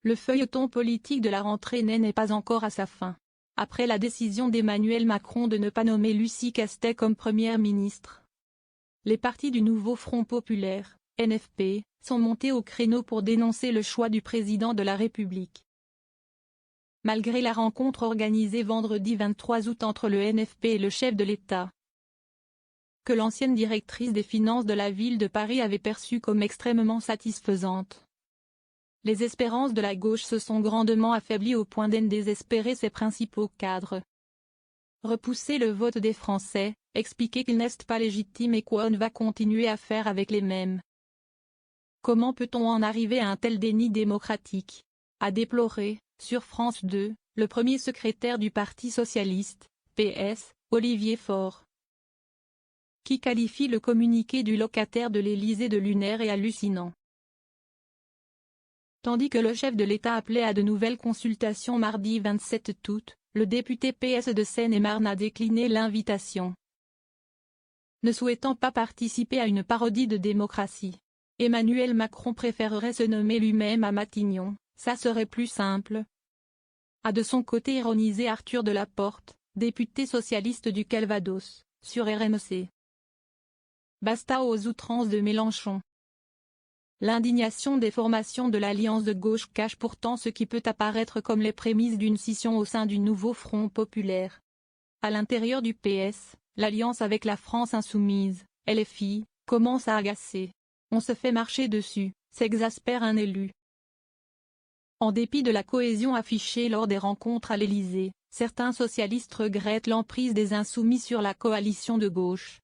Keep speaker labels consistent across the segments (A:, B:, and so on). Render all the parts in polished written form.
A: Le feuilleton politique de la rentrée n'est pas encore à sa fin. Après la décision d'Emmanuel Macron de ne pas nommer Lucie Castet comme première ministre, les partis du nouveau Front populaire, NFP, sont montés au créneau pour dénoncer le choix du président de la République. Malgré la rencontre organisée vendredi 23 août entre le NFP et le chef de l'État, que l'ancienne directrice des finances de la ville de Paris avait perçue comme extrêmement satisfaisante, les espérances de la gauche se sont grandement affaiblies au point d'en désespérer ses principaux cadres. Repousser le vote des Français, expliquer qu'ils n'est pas légitimes et qu'on va continuer à faire avec les mêmes. Comment peut-on en arriver à un tel déni démocratique? A déploré, sur France 2, le premier secrétaire du Parti socialiste, PS, Olivier Faure, qui qualifie le communiqué du locataire de l'Élysée de lunaire et hallucinant. Tandis que le chef de l'État appelait à de nouvelles consultations mardi 27 août, le député PS de Seine-et-Marne a décliné l'invitation. Ne souhaitant pas participer à une parodie de démocratie, Emmanuel Macron préférerait se nommer lui-même à Matignon, ça serait plus simple. A de son côté ironisé Arthur Delaporte, député socialiste du Calvados, sur RMC. Basta aux outrances de Mélenchon. L'indignation des formations de l'Alliance de gauche cache pourtant ce qui peut apparaître comme les prémices d'une scission au sein du nouveau Front populaire. À l'intérieur du PS, l'alliance avec la France insoumise, LFI, commence à agacer. On se fait marcher dessus, s'exaspère un élu. En dépit de la cohésion affichée lors des rencontres à l'Élysée, certains socialistes regrettent l'emprise des insoumis sur la coalition de gauche.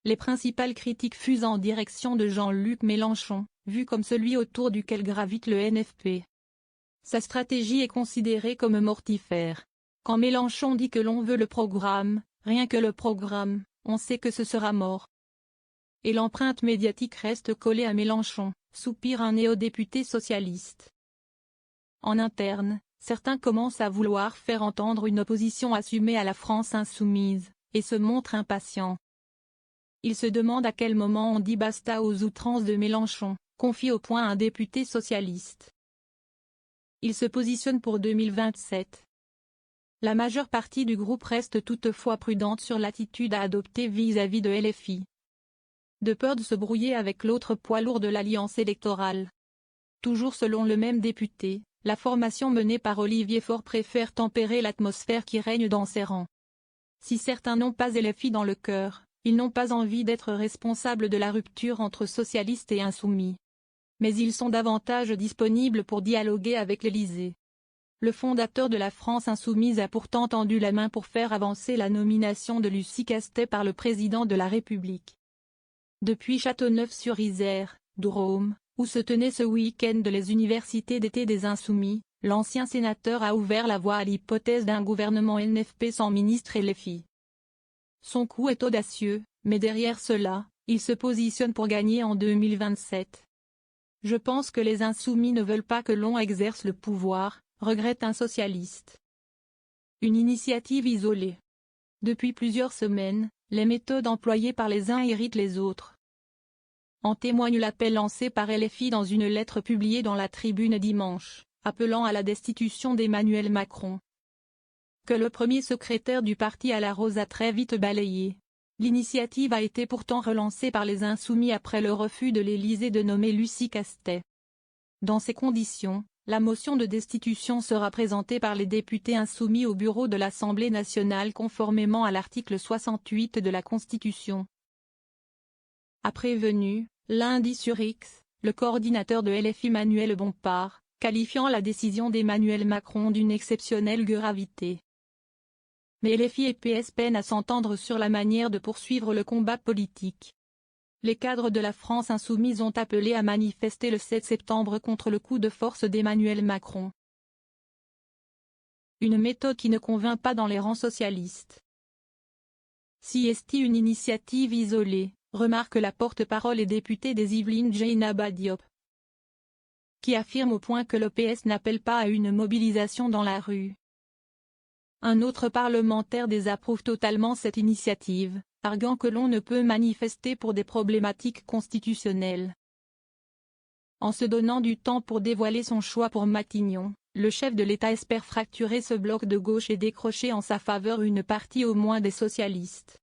A: Les principales critiques fusent en direction de Jean-Luc Mélenchon, vu comme celui autour duquel gravite le NFP. Sa stratégie est considérée comme mortifère. Quand Mélenchon dit que l'on veut le programme, rien que le programme, on sait que ce sera mort. Et l'empreinte médiatique reste collée à Mélenchon, soupire un néo-député socialiste. En interne, certains commencent à vouloir faire entendre une opposition assumée à la France insoumise, et se montrent impatients. Ils se demandent à quel moment on dit basta aux outrances de Mélenchon, confie au Point un député socialiste. Il se positionne pour 2027. La majeure partie du groupe reste toutefois prudente sur l'attitude à adopter vis-à-vis de LFI. De peur de se brouiller avec l'autre poids lourd de l'alliance électorale. Toujours selon le même député, la formation menée par Olivier Faure préfère tempérer l'atmosphère qui règne dans ses rangs. Si certains n'ont pas LFI dans le cœur, ils n'ont pas envie d'être responsables de la rupture entre socialistes et insoumis. Mais ils sont davantage disponibles pour dialoguer avec l'Élysée. Le fondateur de la France insoumise a pourtant tendu la main pour faire avancer la nomination de Lucie Castet par le président de la République. Depuis Châteauneuf-sur-Isère, Drôme, où se tenaient ce week-end les universités d'été des Insoumis, l'ancien sénateur a ouvert la voie à l'hypothèse d'un gouvernement NFP sans ministre LFI. Son coup est audacieux, mais derrière cela, il se positionne pour gagner en 2027. Je pense que les Insoumis ne veulent pas que l'on exerce le pouvoir, regrette un socialiste. Une initiative isolée. Depuis plusieurs semaines, les méthodes employées par les uns irritent les autres. En témoigne l'appel lancé par LFI dans une lettre publiée dans la Tribune dimanche, appelant à la destitution d'Emmanuel Macron. Que le premier secrétaire du parti à la rose a très vite balayé. L'initiative a été pourtant relancée par les Insoumis après le refus de l'Élysée de nommer Lucie Castet. Dans ces conditions, la motion de destitution sera présentée par les députés insoumis au bureau de l'Assemblée nationale conformément à l'article 68 de la Constitution. A prévenu, lundi sur X, le coordinateur de LFI Manuel Bompard, qualifiant la décision d'Emmanuel Macron d'une exceptionnelle gravité. Mais LFI et PS peinent à s'entendre sur la manière de poursuivre le combat politique. Les cadres de la France insoumise ont appelé à manifester le 7 septembre contre le coup de force d'Emmanuel Macron. Une méthode qui ne convainc pas dans les rangs socialistes. Si est une initiative isolée, remarque la porte-parole et députée des Yvelines Djeynaba Diop, qui affirme au Point que le PS n'appelle pas à une mobilisation dans la rue. Un autre parlementaire désapprouve totalement cette initiative, arguant que l'on ne peut manifester pour des problématiques constitutionnelles. En se donnant du temps pour dévoiler son choix pour Matignon, le chef de l'État espère fracturer ce bloc de gauche et décrocher en sa faveur une partie au moins des socialistes.